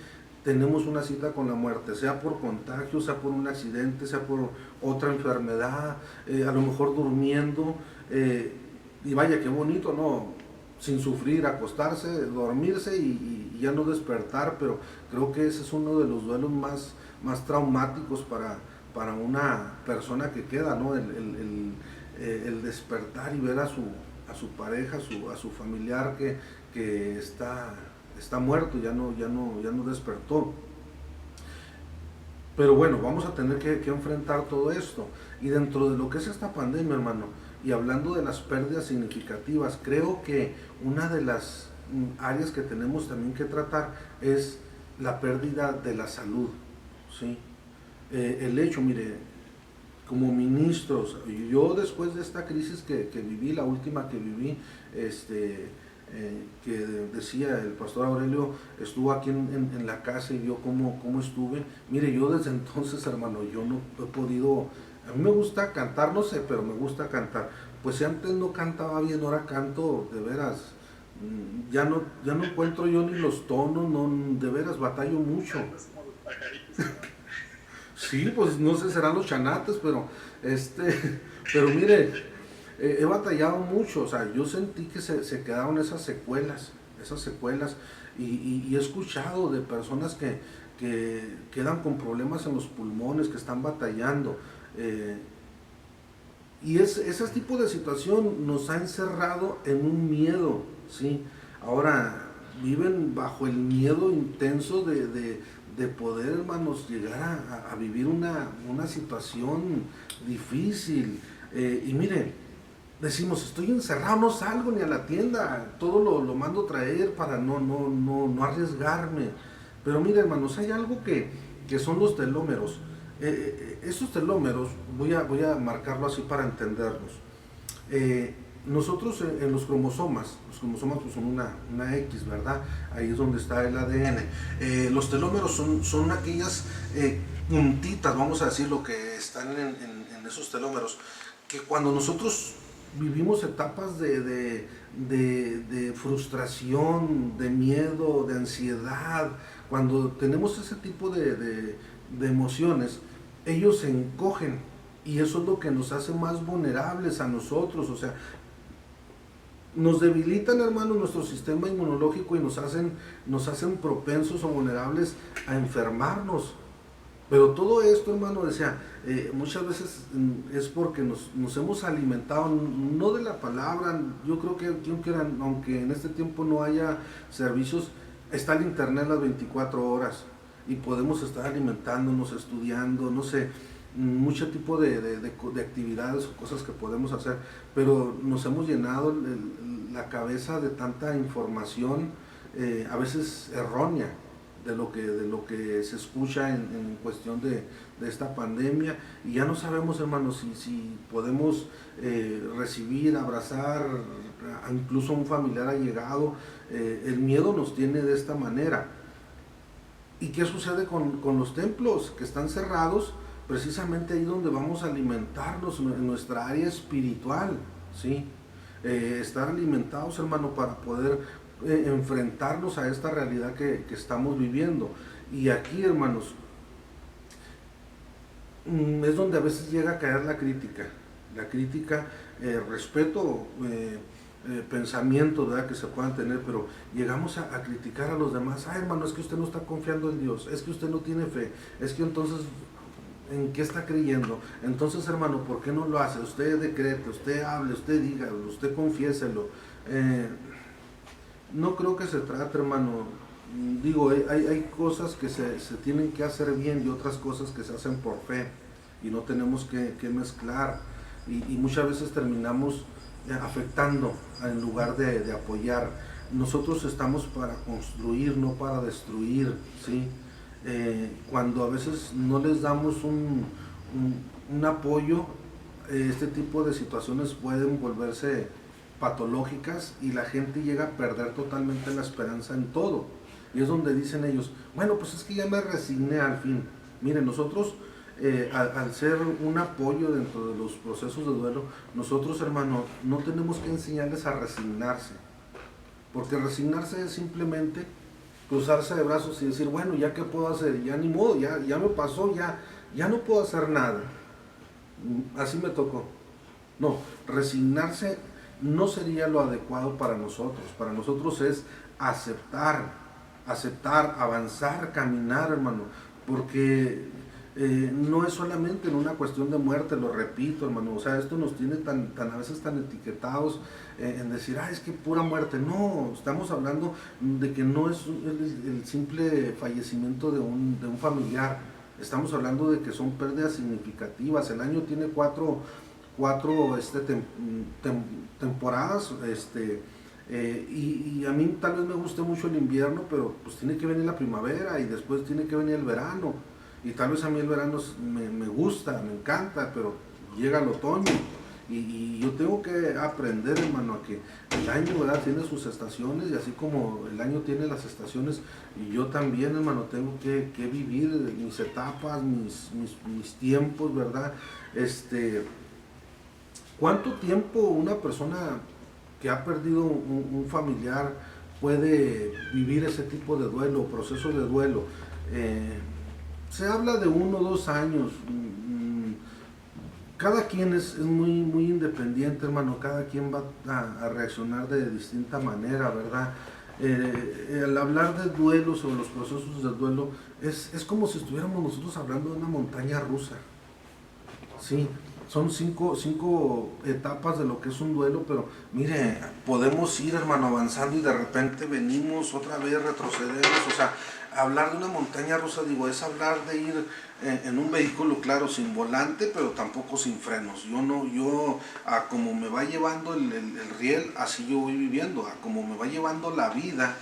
tenemos una cita con la muerte, sea por contagio, sea por un accidente, sea por otra enfermedad, a lo mejor durmiendo, y vaya, qué bonito, ¿no? Sin sufrir, acostarse, dormirse y ya no despertar, pero creo que ese es uno de los duelos más traumáticos para una persona que queda, ¿no? El despertar y ver a su pareja, a su familiar que está muerto, ya no despertó. Pero bueno, vamos a tener que enfrentar todo esto. Y dentro de lo que es esta pandemia, hermano, y hablando de las pérdidas significativas, creo que una de las áreas que tenemos también que tratar es la pérdida de la salud, ¿sí? El hecho, mire, como ministros, yo después de esta crisis que viví, la última que viví, que decía el pastor Aurelio, estuvo aquí en la casa y vio cómo estuve. Mire, yo desde entonces, hermano, yo no he podido, a mí me gusta cantar, no sé, pero me gusta cantar. Pues si antes no cantaba bien, ahora canto de veras, ya no encuentro yo ni los tonos, no, de veras batallo mucho. Sí, pues no sé, serán los chanates, pero mire, he batallado mucho, o sea, yo sentí que se quedaron esas secuelas, y he escuchado de personas que quedan con problemas en los pulmones, que están batallando, y ese tipo de situación nos ha encerrado en un miedo, ¿sí? Ahora viven bajo el miedo intenso de poder, hermanos, llegar a vivir una situación difícil. Y mire, decimos, estoy encerrado, no salgo ni a la tienda, todo lo mando a traer para no arriesgarme. Pero mire, hermanos, hay algo que son los telómeros. Esos telómeros, voy a marcarlo así para entenderlos. Nosotros en los cromosomas pues son una X, ¿verdad? Ahí es donde está el ADN. Los telómeros son aquellas puntitas, vamos a decir, lo que están en esos telómeros, que cuando nosotros vivimos etapas de frustración, de miedo, de ansiedad, cuando tenemos ese tipo de emociones, ellos se encogen, y eso es lo que nos hace más vulnerables a nosotros, o sea, nos debilitan, hermano, nuestro sistema inmunológico y nos hacen propensos o vulnerables a enfermarnos. Pero todo esto, hermano, decía, muchas veces es porque nos hemos alimentado, no de la palabra. Yo creo que aunque en este tiempo no haya servicios, está el internet las 24 horas y podemos estar alimentándonos, estudiando, no sé, mucho tipo de actividades o cosas que podemos hacer, pero nos hemos llenado la cabeza de tanta información, a veces errónea, de lo que se escucha en cuestión de esta pandemia, y ya no sabemos, hermanos, si podemos recibir, abrazar incluso a un familiar allegado. El miedo nos tiene de esta manera. ¿Y qué sucede con los templos que están cerrados? Precisamente ahí donde vamos a alimentarnos en nuestra área espiritual, ¿sí? Estar alimentados, hermano, para poder enfrentarnos a esta realidad que estamos viviendo. Y aquí, hermanos, es donde a veces llega a caer la crítica, respeto, pensamientos, ¿verdad?, que se puedan tener, pero llegamos a criticar a los demás. Hermano, es que usted no está confiando en Dios, es que usted no tiene fe, es que entonces, ¿en qué está creyendo? Entonces, hermano, ¿por qué no lo hace? Usted decrete, usted hable, usted diga, usted confiéselo. No creo que se trate, hermano. Digo, hay cosas que se tienen que hacer bien y otras cosas que se hacen por fe, y no tenemos que mezclar, y muchas veces terminamos afectando en lugar de apoyar. Nosotros estamos para construir, no para destruir, ¿sí? Cuando a veces no les damos un apoyo, este tipo de situaciones pueden volverse patológicas y la gente llega a perder totalmente la esperanza en todo. Y es donde dicen ellos, bueno, pues es que ya me resigné al fin. Miren, nosotros, al ser un apoyo dentro de los procesos de duelo, nosotros, hermano, no tenemos que enseñarles a resignarse. Porque resignarse es simplemente cruzarse de brazos y decir, bueno, ¿ya qué puedo hacer? Ya ni modo, ya me pasó, ya no puedo hacer nada. Así me tocó. No, resignarse no sería lo adecuado para nosotros. Para nosotros es aceptar, avanzar, caminar, hermano. Porque no es solamente en una cuestión de muerte, lo repito, hermano. O sea, esto nos tiene tan a veces tan etiquetados en decir, es que pura muerte. No, estamos hablando de que no es el simple fallecimiento de un familiar. Estamos hablando de que son pérdidas significativas. El año tiene cuatro temporadas, y a mí tal vez me guste mucho el invierno, pero pues tiene que venir la primavera y después tiene que venir el verano. Y tal vez a mí el verano me gusta, me encanta, pero llega el otoño. Y yo tengo que aprender, hermano, a que el año, ¿verdad?, tiene sus estaciones, y así como el año tiene las estaciones, y yo también, hermano, tengo que vivir mis etapas, mis tiempos, ¿verdad? ¿Cuánto tiempo una persona que ha perdido un familiar puede vivir ese tipo de duelo, proceso de duelo? Se habla de 1 o 2 años. Cada quien es muy independiente, hermano. Cada quien va a reaccionar de distinta manera, ¿verdad? Al hablar de duelo, sobre los procesos de duelo, es como si estuviéramos nosotros hablando de una montaña rusa. Sí, son cinco etapas de lo que es un duelo, pero mire, podemos ir, hermano, avanzando y de repente venimos otra vez, retrocedemos. O sea, hablar de una montaña rusa, digo, es hablar de ir en un vehículo, claro, sin volante, pero tampoco sin frenos. Yo a como me va llevando el riel, así yo voy viviendo. A como me va llevando la vida,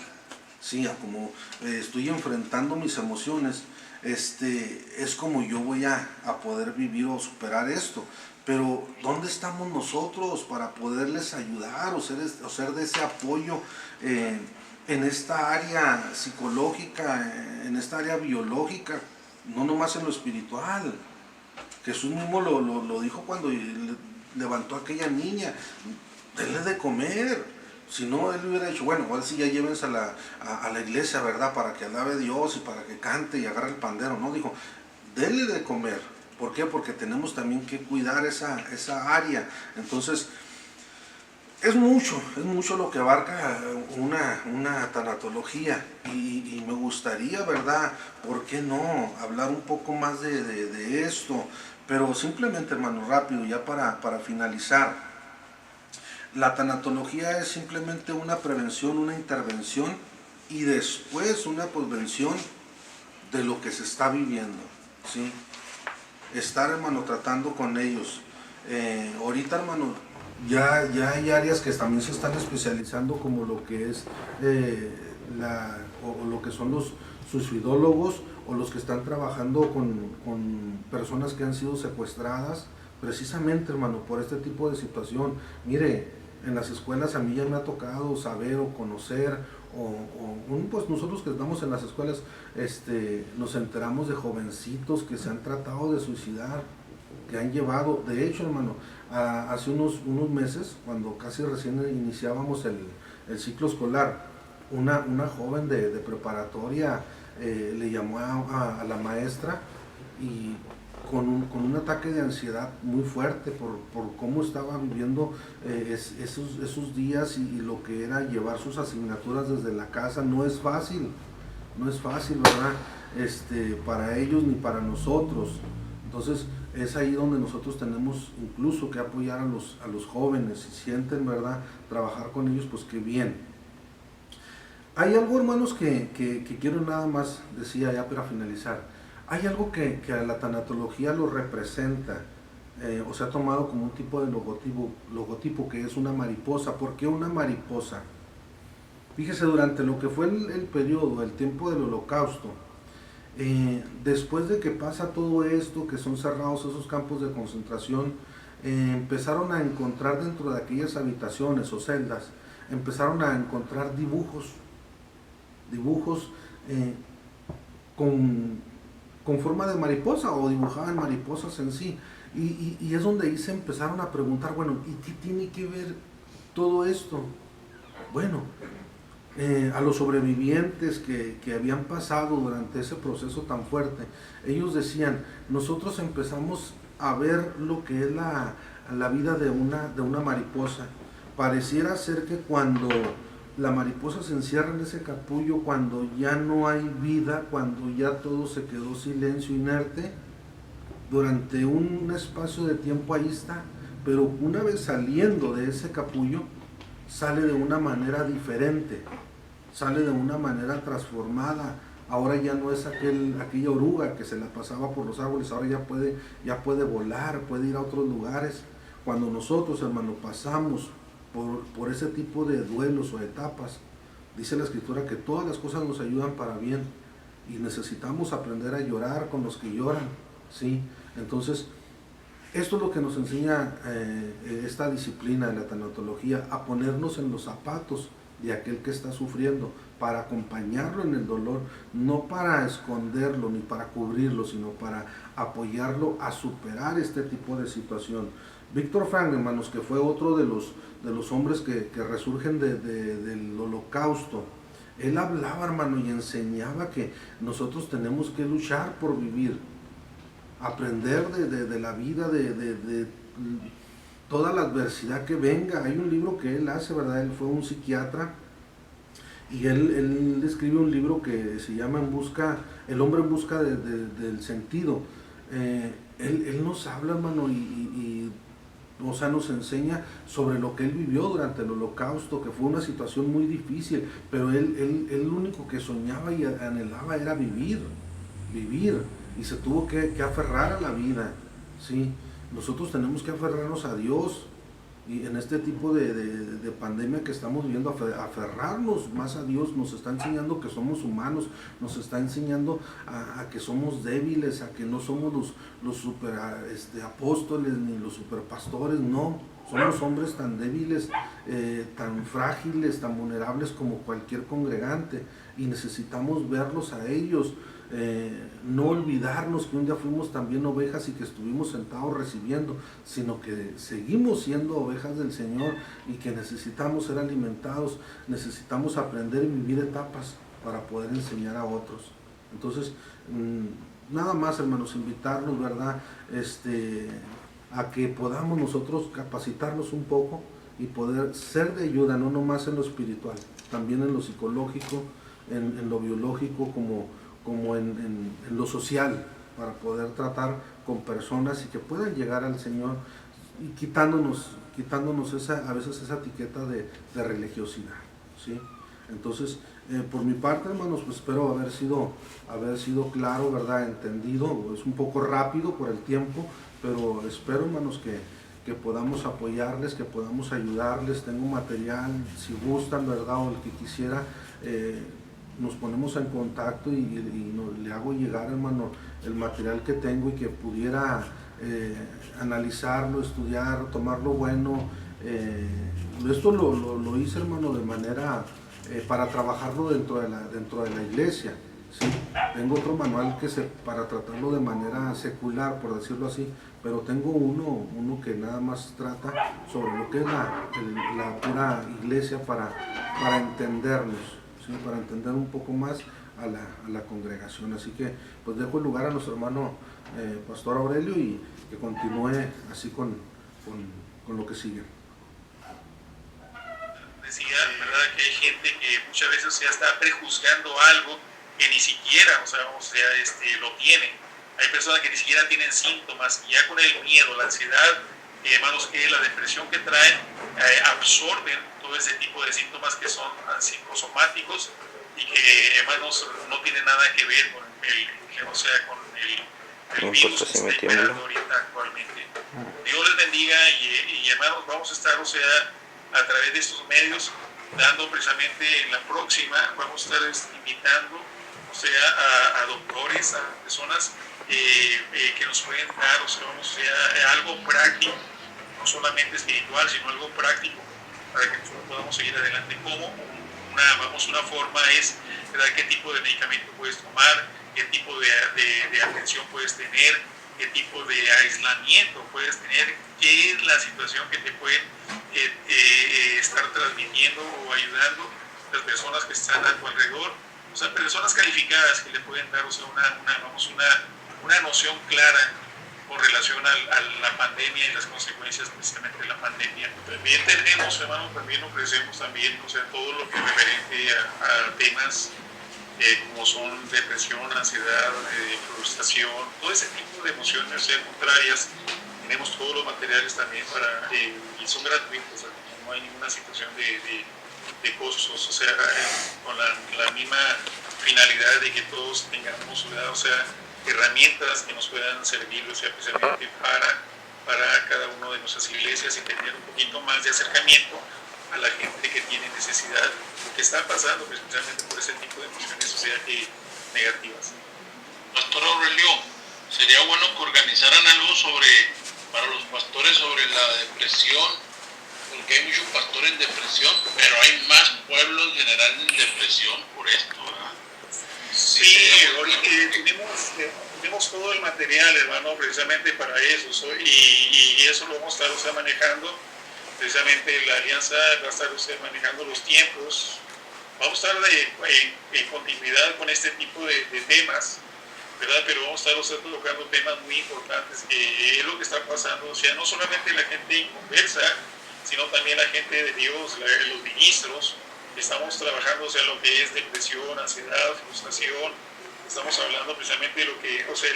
sí, a como estoy enfrentando mis emociones, es como yo voy a poder vivir o superar esto. Pero ¿dónde estamos nosotros para poderles ayudar o ser de ese apoyo en esta área psicológica, en esta área biológica, no nomás en lo espiritual? Jesús mismo lo dijo cuando levantó a aquella niña, denle de comer. Si no, él hubiera dicho, bueno, ahora sí ya llévense a la iglesia, ¿verdad?, para que alabe a Dios y para que cante y agarre el pandero. No, dijo, denle de comer. ¿Por qué? Porque tenemos también que cuidar esa área. Entonces, es mucho lo que abarca una tanatología, y me gustaría, ¿verdad?, ¿por qué no?, hablar un poco más de esto. Pero simplemente, hermano, rápido, ya para finalizar. La tanatología es simplemente una prevención, una intervención y después una prevención de lo que se está viviendo, ¿sí? Estar, hermano, tratando con ellos. Ahorita, hermano, ya hay áreas que también se están especializando, como lo que es o lo que son los suicidólogos, o los que están trabajando con personas que han sido secuestradas, precisamente, hermano, por este tipo de situación. Mire, en las escuelas a mí ya me ha tocado saber o conocer, pues nosotros que estamos en las escuelas, nos enteramos de jovencitos que se han tratado de suicidar, que han llevado, de hecho, hermano, hace unos meses, cuando casi recién iniciábamos el ciclo escolar, una joven de preparatoria le llamó a la maestra, y con un ataque de ansiedad muy fuerte por cómo estaba viviendo esos días, y lo que era llevar sus asignaturas desde la casa. No es fácil, ¿verdad?, para ellos ni para nosotros. Entonces es ahí donde nosotros tenemos incluso que apoyar a los jóvenes. Si sienten, ¿verdad?, trabajar con ellos, pues qué bien. Hay algo, hermanos, que quiero nada más decir ya para finalizar. Hay algo que a la tanatología lo representa, o se ha tomado como un tipo de logotipo, que es una mariposa. ¿Por qué una mariposa? Fíjese, durante lo que fue el periodo, el tiempo del Holocausto, después de que pasa todo esto, que son cerrados esos campos de concentración, empezaron a encontrar dentro de aquellas habitaciones o celdas, empezaron a encontrar dibujos eh, con forma de mariposa, o dibujaban mariposas en sí. Y es donde ahí se empezaron a preguntar, bueno, ¿y qué tiene que ver todo esto? Bueno, a los sobrevivientes que habían pasado durante ese proceso tan fuerte, ellos decían, nosotros empezamos a ver lo que es la vida de una mariposa. Pareciera ser que cuando la mariposa se encierra en ese capullo, cuando ya no hay vida, cuando ya todo se quedó silencio, inerte, durante un espacio de tiempo ahí está, pero una vez saliendo de ese capullo, sale de una manera diferente, sale de una manera transformada. Ahora ya no es aquella oruga que se la pasaba por los árboles, ahora ya puede volar, puede ir a otros lugares. Cuando nosotros, hermano, pasamos por ese tipo de duelos o etapas, dice la Escritura que todas las cosas nos ayudan para bien, y necesitamos aprender a llorar con los que lloran, ¿sí? Entonces, esto es lo que nos enseña esta disciplina de la tanatología, a ponernos en los zapatos de aquel que está sufriendo, para acompañarlo en el dolor, no para esconderlo ni para cubrirlo, sino para apoyarlo a superar este tipo de situación. Viktor Frankl, hermanos, que fue otro de los hombres que resurgen del holocausto, él hablaba, hermano, y enseñaba que nosotros tenemos que luchar por vivir, aprender de la vida, de toda la adversidad que venga. Hay un libro que él hace, ¿verdad? Él fue un psiquiatra, y él escribe un libro que se llama El hombre en busca del sentido. Él nos habla, hermano, o sea, nos enseña sobre lo que él vivió durante el holocausto, que fue una situación muy difícil, pero él lo único que soñaba y anhelaba era vivir, y se tuvo que aferrar a la vida, ¿sí? Nosotros tenemos que aferrarnos a Dios, y en este tipo de pandemia que estamos viviendo, aferrarnos más a Dios. Nos está enseñando que somos humanos, nos está enseñando a que somos débiles, a que no somos los super apóstoles ni los super pastores, no. Somos hombres tan débiles, tan frágiles, tan vulnerables como cualquier congregante, y necesitamos verlos a ellos. No olvidarnos que un día fuimos también ovejas y que estuvimos sentados recibiendo, sino que seguimos siendo ovejas del Señor y que necesitamos ser alimentados, necesitamos aprender y vivir etapas para poder enseñar a otros. Entonces, nada más, hermanos, invitarnos, ¿verdad? A que podamos nosotros capacitarnos un poco y poder ser de ayuda, no nomás en lo espiritual, también en lo psicológico, en lo biológico, como en lo social, para poder tratar con personas y que puedan llegar al Señor, y quitándonos a veces esa etiqueta de religiosidad, ¿sí? Entonces, por mi parte, hermanos, pues espero haber sido claro, ¿verdad? Entendido. Es un poco rápido por el tiempo, pero espero, hermanos, que podamos apoyarles, que podamos ayudarles. Tengo material, si gustan, ¿verdad? O el que quisiera, nos ponemos en contacto y le hago llegar, hermano, el material que tengo, y que pudiera analizarlo, estudiar, tomar lo bueno. Esto lo hice, hermano, de manera para trabajarlo dentro de la iglesia, ¿sí? Tengo otro manual para tratarlo de manera secular, por decirlo así, pero tengo uno que nada más trata sobre lo que es la pura iglesia, para entendernos, ¿sí? Para entender un poco más a la congregación. Así que pues dejo el lugar a nuestro hermano Pastor Aurelio, y que continúe así con lo que sigue. Decía, ¿verdad?, que hay gente que muchas veces ya está prejuzgando algo que ni siquiera, lo tiene. Hay personas que ni siquiera tienen síntomas, y ya con el miedo, la ansiedad, hermanos, que la depresión que traen, absorben todo ese tipo de síntomas que son psicosomáticos, y que, hermanos, no tienen nada que ver con el virus que está imperando ahorita actualmente. Dios les bendiga, y hermanos, vamos a estar, a través de estos medios, dando precisamente en la próxima, vamos a estar invitando, a doctores, a personas que nos pueden dar, algo práctico no solamente espiritual, sino algo práctico, para que nosotros podamos seguir adelante. Como una forma es, ¿verdad?, qué tipo de medicamento puedes tomar, qué tipo de atención puedes tener, qué tipo de aislamiento puedes tener, qué es la situación que te pueden estar transmitiendo o ayudando las personas que están a tu alrededor, o sea, personas calificadas que le pueden dar, o sea, una noción clara con relación a la pandemia y las consecuencias precisamente de la pandemia. También tenemos, hermano, también ofrecemos también, o sea, todo lo que es referente a temas como son depresión, ansiedad, frustración, todo ese tipo de emociones, o sea, contrarias. Tenemos todos los materiales también y son gratuitos, o sea, no hay ninguna situación de costos, o sea, con la misma finalidad de que todos tengamos, o sea, herramientas que nos puedan servir, o sea, precisamente para cada una de nuestras iglesias y tener un poquito más de acercamiento a la gente que tiene necesidad, que está pasando precisamente por ese tipo de emociones, o sea, negativas. Pastor Aurelio, sería bueno que organizaran algo para los pastores sobre la depresión, porque hay muchos pastores en depresión, pero hay más pueblos en general en depresión por esto, ¿verdad? Sí, tenemos todo el material, hermano, precisamente para eso, y eso lo vamos a estar, o sea, manejando. Precisamente la alianza va a estar usted manejando los tiempos. Vamos a estar en continuidad con este tipo de temas, ¿verdad? Pero vamos a estar usted tocando temas muy importantes, que es lo que está pasando, o sea, no solamente la gente inconversa, sino también la gente de Dios, los ministros. Estamos trabajando, o sea, lo que es depresión, ansiedad, frustración. Estamos hablando precisamente de lo que, o sea,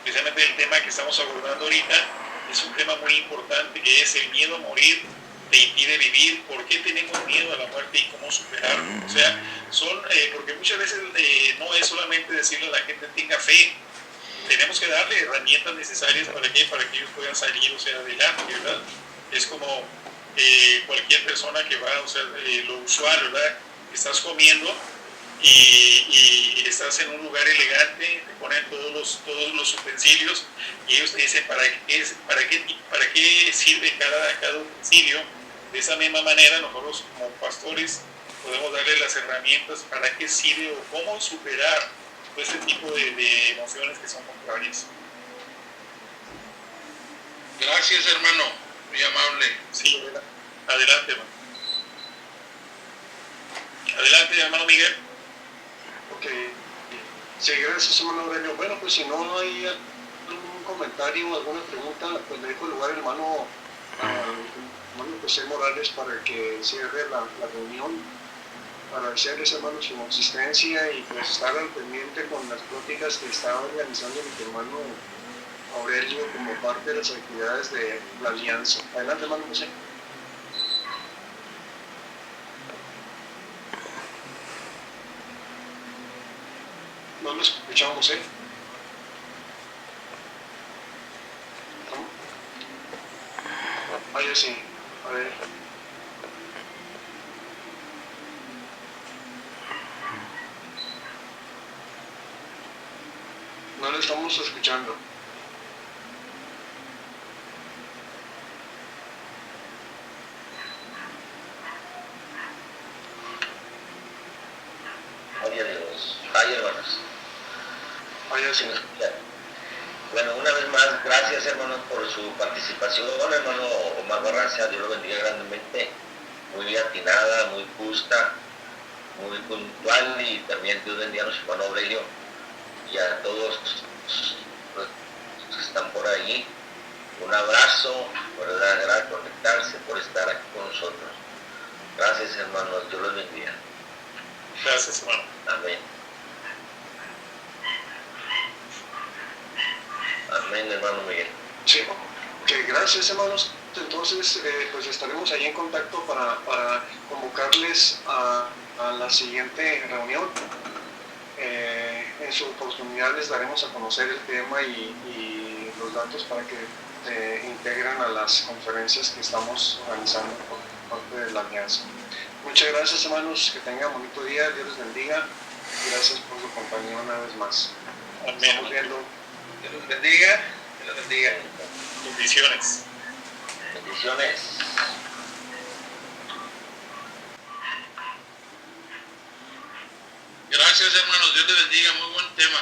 precisamente el tema que estamos abordando ahorita, es un tema muy importante, que es el miedo a morir te impide vivir. ¿Por qué tenemos miedo a la muerte y cómo superarlo? O sea, porque muchas veces no es solamente decirle a la gente tenga fe, tenemos que darle herramientas necesarias para que ellos puedan salir, o sea, adelante, ¿verdad? Es como cualquier persona que va, o sea, lo usual, ¿verdad? Estás comiendo y estás en un lugar elegante, te ponen todos los utensilios y ellos te dicen para qué sirve cada utensilio. De esa misma manera nosotros como pastores podemos darle las herramientas para qué sirve o cómo superar todo ese tipo de emociones que son contrarias. Gracias, hermano, muy amable. Sí, adelante, hermano. Adelante, hermano Miguel. Ok, sí, gracias, hermano Aurelio. Bueno, pues si no hay algún comentario o alguna pregunta, pues le dejo el lugar al hermano José Morales para que cierre la reunión. Agradecerles, hermano, su asistencia y pues estar al pendiente con las pláticas que está organizando mi hermano Aurelio como parte de las actividades de la alianza. Adelante, hermano José. No lo escuchamos, ¿eh? Ahí sí, a ver. No lo estamos escuchando. Ay, hermanos. Ahí sí. Bueno, una vez más, gracias, hermanos, por su participación. Hermano Omar Barraza, Dios lo bendiga grandemente. Muy atinada, muy justa, muy puntual, y también Dios bendiga a nuestro hermano Aurelio y a todos los que están por ahí. Un abrazo, ¿verdad? Gracias por conectarse, por estar aquí con nosotros. Gracias, hermanos, Dios los bendiga. Gracias, hermano. Amén. Amén, hermano Miguel. Sí, okay, gracias, hermanos. Entonces, pues estaremos ahí en contacto para convocarles a la siguiente reunión. En su oportunidad les daremos a conocer el tema y los datos para que se integren a las conferencias que estamos organizando por parte de la alianza. Muchas gracias, hermanos, que tengan un bonito día, Dios les bendiga, gracias por su compañía una vez más. Amén. Estamos viendo. Dios los bendiga, Dios los bendiga. Bendiciones. Bendiciones. Gracias, hermanos. Dios les bendiga. Muy buen tema.